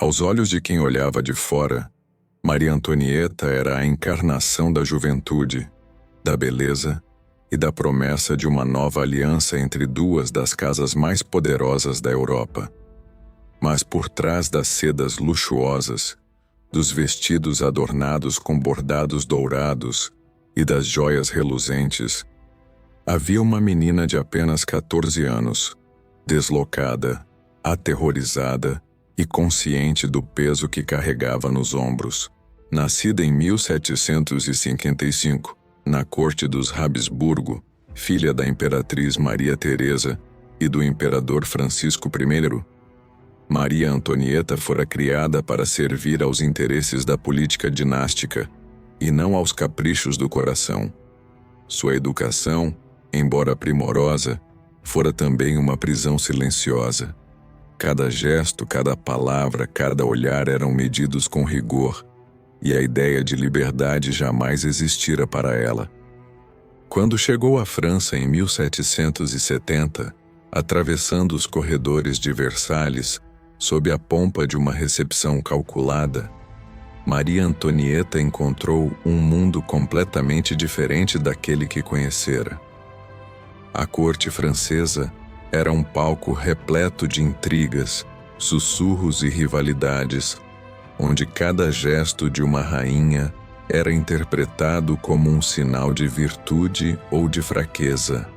Aos olhos de quem olhava de fora, Maria Antonieta era a encarnação da juventude, da beleza e da promessa de uma nova aliança entre duas das casas mais poderosas da Europa. Mas por trás das sedas luxuosas, dos vestidos adornados com bordados dourados e das joias reluzentes, havia uma menina de apenas 14 anos, deslocada, aterrorizada e consciente do peso que carregava nos ombros. Nascida em 1755, na corte dos Habsburgo, filha da imperatriz Maria Teresa e do imperador Francisco I, Maria Antonieta fora criada para servir aos interesses da política dinástica e não aos caprichos do coração. Sua educação, embora primorosa, fora também uma prisão silenciosa. Cada gesto, cada palavra, cada olhar eram medidos com rigor, e a ideia de liberdade jamais existira para ela. Quando chegou à França em 1770, atravessando os corredores de Versalhes, sob a pompa de uma recepção calculada, Maria Antonieta encontrou um mundo completamente diferente daquele que conhecera. A corte francesa era um palco repleto de intrigas, sussurros e rivalidades, onde cada gesto de uma rainha era interpretado como um sinal de virtude ou de fraqueza.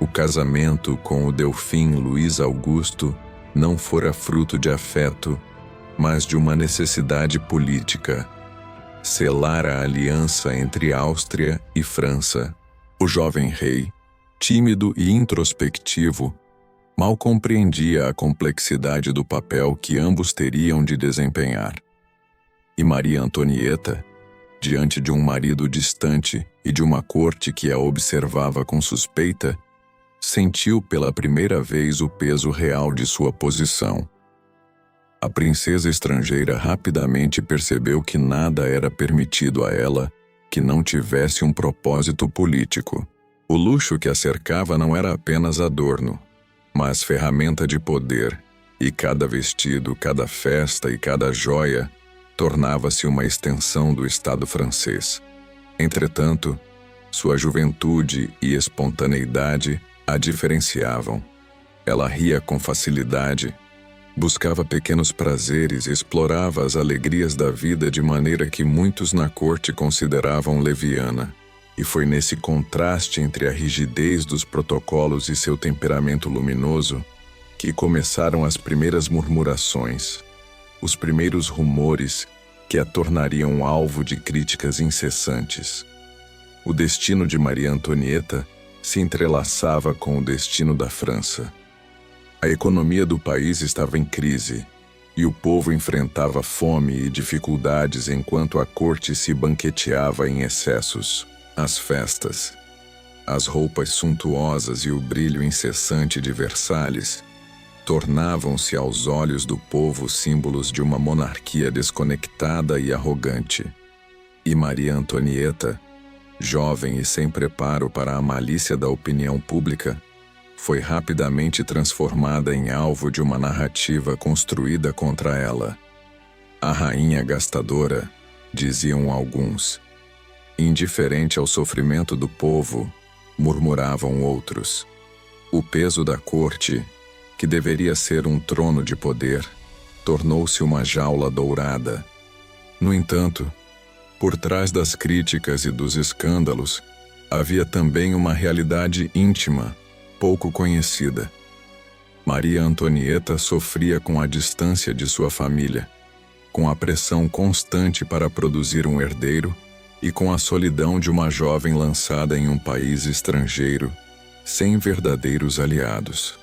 O casamento com o Delfim Luiz Augusto não fora fruto de afeto, mas de uma necessidade política. Selar a aliança entre Áustria e França. O jovem rei, tímido e introspectivo, mal compreendia a complexidade do papel que ambos teriam de desempenhar. E Maria Antonieta, diante de um marido distante e de uma corte que a observava com suspeita, sentiu pela primeira vez o peso real de sua posição. A princesa estrangeira rapidamente percebeu que nada era permitido a ela que não tivesse um propósito político. O luxo que a cercava não era apenas adorno, mas ferramenta de poder, e cada vestido, cada festa e cada joia tornava-se uma extensão do Estado francês. Entretanto, sua juventude e espontaneidade a diferenciavam. Ela ria com facilidade, buscava pequenos prazeres e explorava as alegrias da vida de maneira que muitos na corte consideravam leviana. E foi nesse contraste entre a rigidez dos protocolos e seu temperamento luminoso que começaram as primeiras murmurações, os primeiros rumores que a tornariam alvo de críticas incessantes. O destino de Maria Antonieta se entrelaçava com o destino da França. A economia do país estava em crise, e o povo enfrentava fome e dificuldades enquanto a corte se banqueteava em excessos. As festas, as roupas suntuosas e o brilho incessante de Versalhes tornavam-se aos olhos do povo símbolos de uma monarquia desconectada e arrogante. E Maria Antonieta, jovem e sem preparo para a malícia da opinião pública, foi rapidamente transformada em alvo de uma narrativa construída contra ela. A rainha gastadora, diziam alguns. Indiferente ao sofrimento do povo, murmuravam outros. O peso da corte, que deveria ser um trono de poder, tornou-se uma jaula dourada. No entanto, por trás das críticas e dos escândalos, havia também uma realidade íntima, pouco conhecida. Maria Antonieta sofria com a distância de sua família, com a pressão constante para produzir um herdeiro e com a solidão de uma jovem lançada em um país estrangeiro, sem verdadeiros aliados.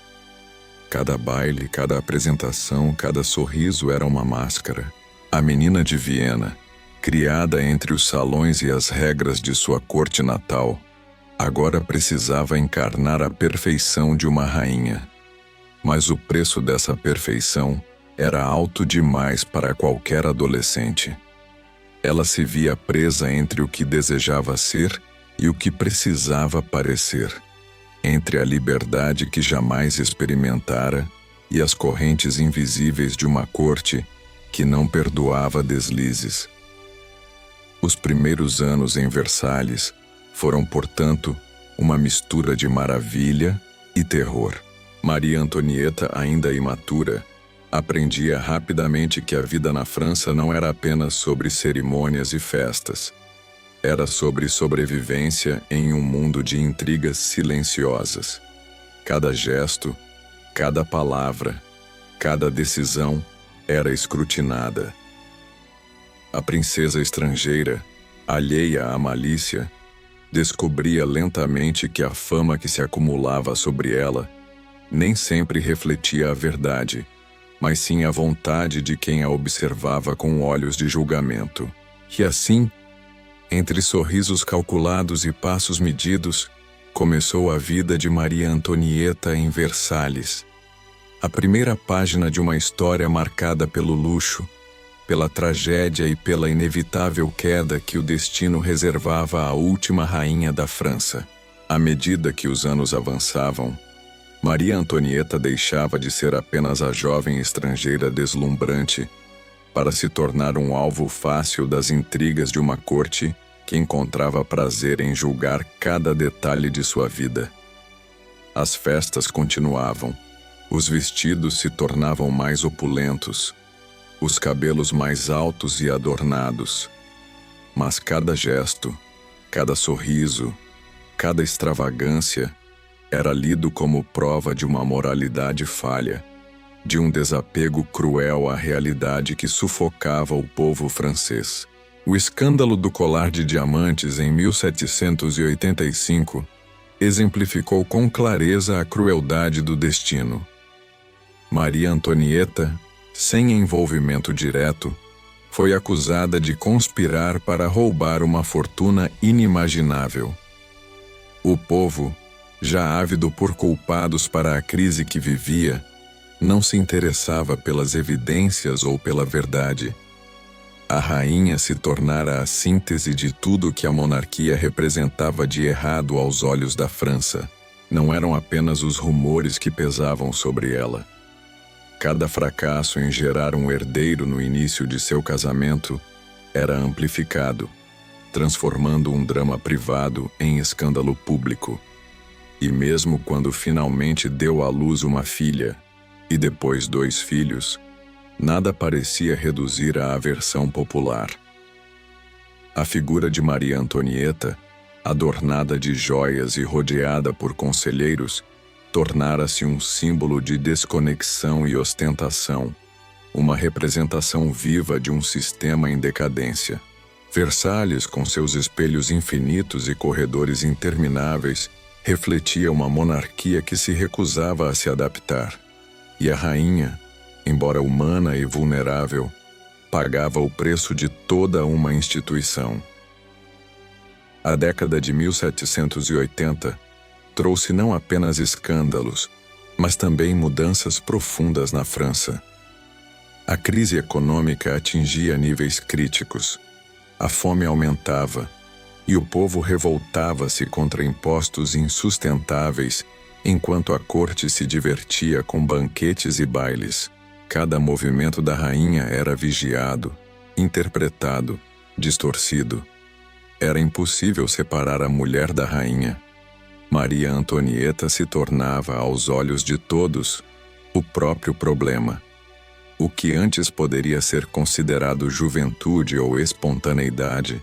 Cada baile, cada apresentação, cada sorriso era uma máscara. A menina de Viena, criada entre os salões e as regras de sua corte natal, agora precisava encarnar a perfeição de uma rainha. Mas o preço dessa perfeição era alto demais para qualquer adolescente. Ela se via presa entre o que desejava ser e o que precisava parecer, entre a liberdade que jamais experimentara e as correntes invisíveis de uma corte que não perdoava deslizes. Os primeiros anos em Versalhes foram, portanto, uma mistura de maravilha e terror. Maria Antonieta, ainda imatura, aprendia rapidamente que a vida na França não era apenas sobre cerimônias e festas. Era sobre sobrevivência em um mundo de intrigas silenciosas. Cada gesto, cada palavra, cada decisão era escrutinada. A princesa estrangeira, alheia à malícia, descobria lentamente que a fama que se acumulava sobre ela nem sempre refletia a verdade, mas sim a vontade de quem a observava com olhos de julgamento. E assim, entre sorrisos calculados e passos medidos, começou a vida de Maria Antonieta em Versalhes. A primeira página de uma história marcada pelo luxo, pela tragédia e pela inevitável queda que o destino reservava à última rainha da França. À medida que os anos avançavam, Maria Antonieta deixava de ser apenas a jovem estrangeira deslumbrante para se tornar um alvo fácil das intrigas de uma corte que encontrava prazer em julgar cada detalhe de sua vida. As festas continuavam, os vestidos se tornavam mais opulentos, os cabelos mais altos e adornados. Mas cada gesto, cada sorriso, cada extravagância era lido como prova de uma moralidade falha, de um desapego cruel à realidade que sufocava o povo francês. O escândalo do colar de diamantes em 1785 exemplificou com clareza a crueldade do destino. Maria Antonieta, sem envolvimento direto, foi acusada de conspirar para roubar uma fortuna inimaginável. O povo, já ávido por culpados para a crise que vivia, não se interessava pelas evidências ou pela verdade. A rainha se tornara a síntese de tudo que a monarquia representava de errado aos olhos da França. Não eram apenas os rumores que pesavam sobre ela. Cada fracasso em gerar um herdeiro no início de seu casamento era amplificado, transformando um drama privado em escândalo público. E mesmo quando finalmente deu à luz uma filha, e depois 2 filhos, nada parecia reduzir a aversão popular. A figura de Maria Antonieta, adornada de joias e rodeada por conselheiros, tornara-se um símbolo de desconexão e ostentação, uma representação viva de um sistema em decadência. Versalhes, com seus espelhos infinitos e corredores intermináveis, refletia uma monarquia que se recusava a se adaptar. E a rainha, embora humana e vulnerável, pagava o preço de toda uma instituição. A década de 1780 trouxe não apenas escândalos, mas também mudanças profundas na França. A crise econômica atingia níveis críticos, a fome aumentava, e o povo revoltava-se contra impostos insustentáveis, enquanto a corte se divertia com banquetes e bailes. Cada movimento da rainha era vigiado, interpretado, distorcido. Era impossível separar a mulher da rainha. Maria Antonieta se tornava, aos olhos de todos, o próprio problema. O que antes poderia ser considerado juventude ou espontaneidade,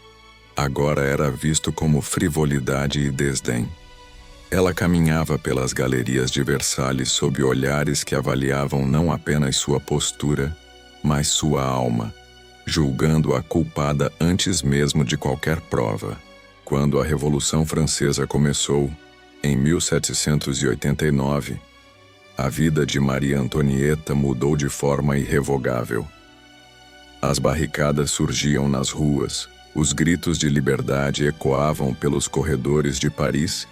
agora era visto como frivolidade e desdém. Ela caminhava pelas galerias de Versalhes sob olhares que avaliavam não apenas sua postura, mas sua alma, julgando-a culpada antes mesmo de qualquer prova. Quando a Revolução Francesa começou, em 1789, a vida de Maria Antonieta mudou de forma irrevogável. As barricadas surgiam nas ruas, os gritos de liberdade ecoavam pelos corredores de Paris,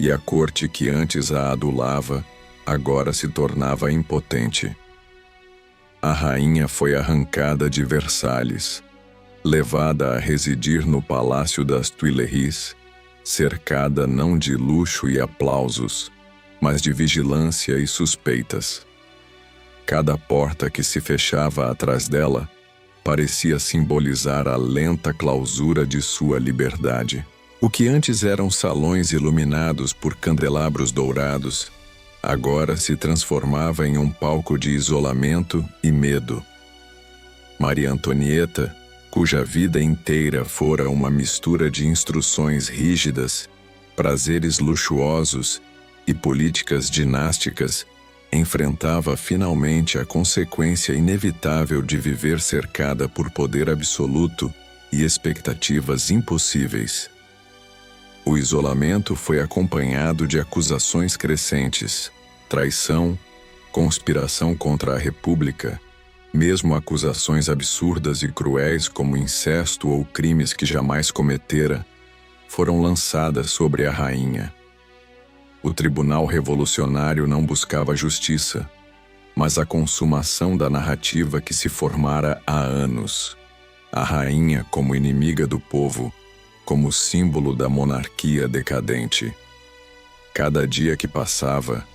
e a corte que antes a adulava, agora se tornava impotente. A rainha foi arrancada de Versalhes, levada a residir no Palácio das Tuileries, cercada não de luxo e aplausos, mas de vigilância e suspeitas. Cada porta que se fechava atrás dela parecia simbolizar a lenta clausura de sua liberdade. O que antes eram salões iluminados por candelabros dourados, agora se transformava em um palco de isolamento e medo. Maria Antonieta, cuja vida inteira fora uma mistura de instruções rígidas, prazeres luxuosos e políticas dinásticas, enfrentava finalmente a consequência inevitável de viver cercada por poder absoluto e expectativas impossíveis. O isolamento foi acompanhado de acusações crescentes, traição, conspiração contra a República, mesmo acusações absurdas e cruéis como incesto ou crimes que jamais cometera, foram lançadas sobre a rainha. O tribunal revolucionário não buscava justiça, mas a consumação da narrativa que se formara há anos. A rainha como inimiga do povo, como símbolo da monarquia decadente. Cada dia que passava,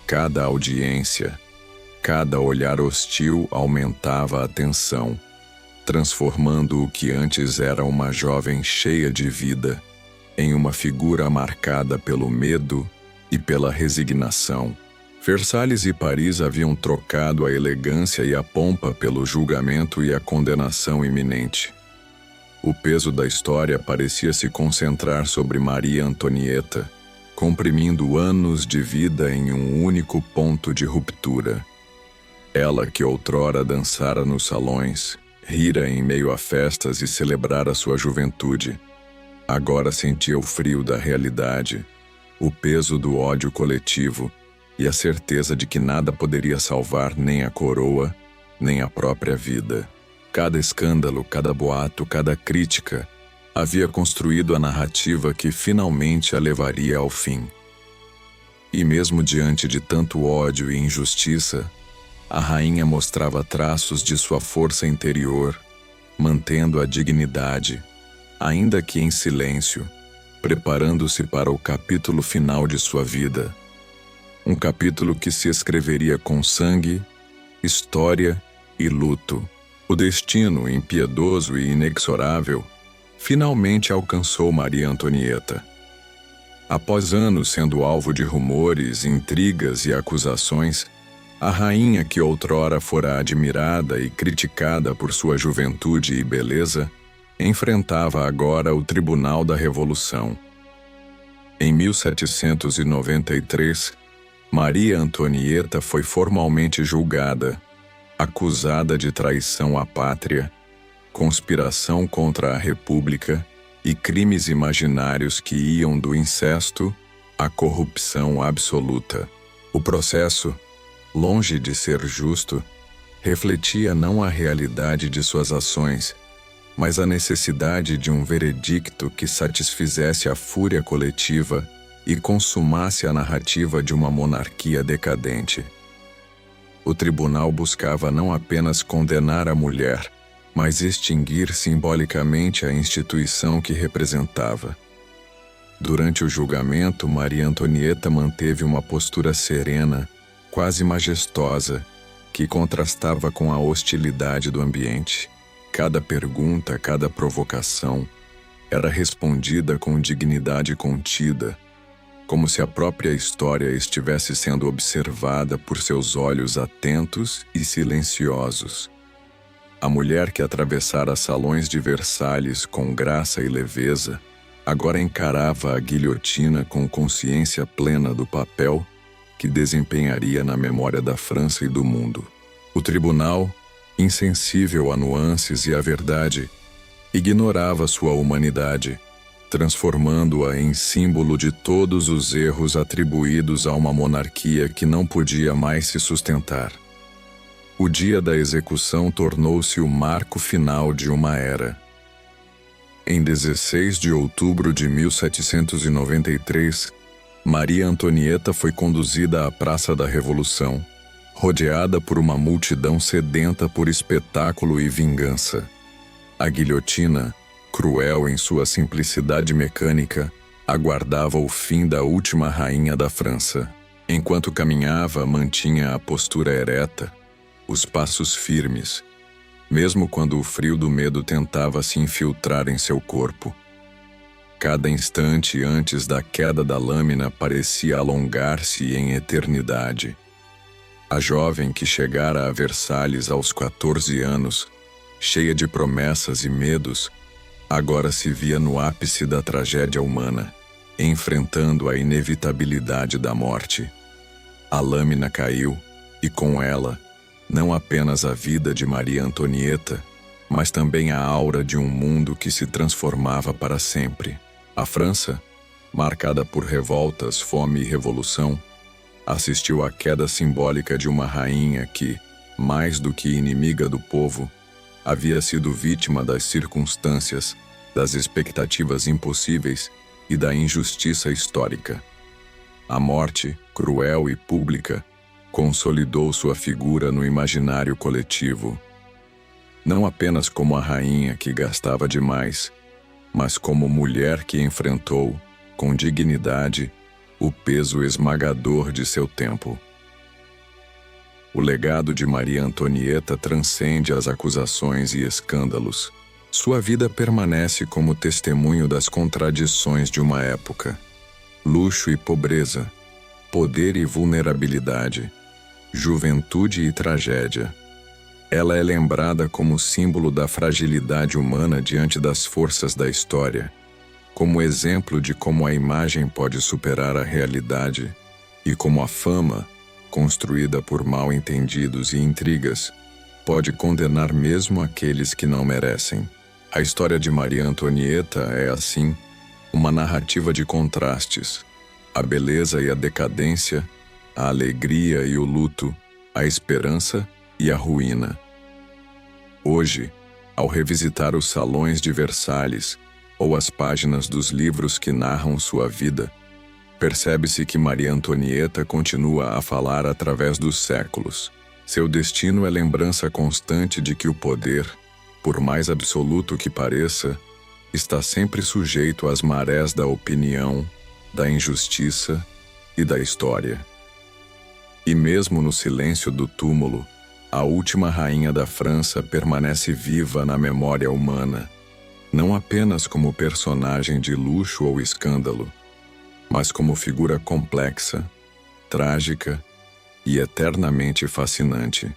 cada audiência, cada olhar hostil aumentava a tensão, transformando o que antes era uma jovem cheia de vida em uma figura marcada pelo medo e pela resignação. Versalhes e Paris haviam trocado a elegância e a pompa pelo julgamento e a condenação iminente. O peso da história parecia se concentrar sobre Maria Antonieta, comprimindo anos de vida em um único ponto de ruptura. Ela que outrora dançara nos salões, rira em meio a festas e celebrara sua juventude, agora sentia o frio da realidade, o peso do ódio coletivo e a certeza de que nada poderia salvar nem a coroa, nem a própria vida. Cada escândalo, cada boato, cada crítica havia construído a narrativa que finalmente a levaria ao fim. E mesmo diante de tanto ódio e injustiça, a rainha mostrava traços de sua força interior, mantendo a dignidade, ainda que em silêncio, preparando-se para o capítulo final de sua vida. Um capítulo que se escreveria com sangue, história e luto. O destino, impiedoso e inexorável, finalmente alcançou Maria Antonieta. Após anos sendo alvo de rumores, intrigas e acusações, a rainha que outrora fora admirada e criticada por sua juventude e beleza, enfrentava agora o Tribunal da Revolução. Em 1793, Maria Antonieta foi formalmente julgada, acusada de traição à pátria, conspiração contra a República e crimes imaginários que iam do incesto à corrupção absoluta. O processo, longe de ser justo, refletia não a realidade de suas ações, mas a necessidade de um veredicto que satisfizesse a fúria coletiva e consumasse a narrativa de uma monarquia decadente. O tribunal buscava não apenas condenar a mulher, mas extinguir simbolicamente a instituição que representava. Durante o julgamento, Maria Antonieta manteve uma postura serena, quase majestosa, que contrastava com a hostilidade do ambiente. Cada pergunta, cada provocação, era respondida com dignidade contida, como se a própria história estivesse sendo observada por seus olhos atentos e silenciosos. A mulher que atravessara salões de Versalhes com graça e leveza, agora encarava a guilhotina com consciência plena do papel que desempenharia na memória da França e do mundo. O tribunal, insensível a nuances e à verdade, ignorava sua humanidade, transformando-a em símbolo de todos os erros atribuídos a uma monarquia que não podia mais se sustentar. O dia da execução tornou-se o marco final de uma era. Em 16 de outubro de 1793, Maria Antonieta foi conduzida à Praça da Revolução, rodeada por uma multidão sedenta por espetáculo e vingança. A guilhotina, cruel em sua simplicidade mecânica, aguardava o fim da última rainha da França. Enquanto caminhava, mantinha a postura ereta, os passos firmes, mesmo quando o frio do medo tentava se infiltrar em seu corpo. Cada instante antes da queda da lâmina parecia alongar-se em eternidade. A jovem que chegara a Versalhes aos 14 anos, cheia de promessas e medos, agora se via no ápice da tragédia humana, enfrentando a inevitabilidade da morte. A lâmina caiu, e com ela, não apenas a vida de Maria Antonieta, mas também a aura de um mundo que se transformava para sempre. A França, marcada por revoltas, fome e revolução, assistiu à queda simbólica de uma rainha que, mais do que inimiga do povo, havia sido vítima das circunstâncias, das expectativas impossíveis e da injustiça histórica. A morte, cruel e pública, consolidou sua figura no imaginário coletivo, não apenas como a rainha que gastava demais, mas como mulher que enfrentou, com dignidade, o peso esmagador de seu tempo. O legado de Maria Antonieta transcende as acusações e escândalos. Sua vida permanece como testemunho das contradições de uma época. Luxo e pobreza, poder e vulnerabilidade, juventude e tragédia. Ela é lembrada como símbolo da fragilidade humana diante das forças da história, como exemplo de como a imagem pode superar a realidade e como a fama, construída por mal-entendidos e intrigas, pode condenar mesmo aqueles que não merecem. A história de Maria Antonieta é, assim, uma narrativa de contrastes, a beleza e a decadência, a alegria e o luto, a esperança e a ruína. Hoje, ao revisitar os salões de Versalhes ou as páginas dos livros que narram sua vida, percebe-se que Maria Antonieta continua a falar através dos séculos. Seu destino é lembrança constante de que o poder, por mais absoluto que pareça, está sempre sujeito às marés da opinião, da injustiça e da história. E mesmo no silêncio do túmulo, a última rainha da França permanece viva na memória humana, não apenas como personagem de luxo ou escândalo, mas como figura complexa, trágica e eternamente fascinante.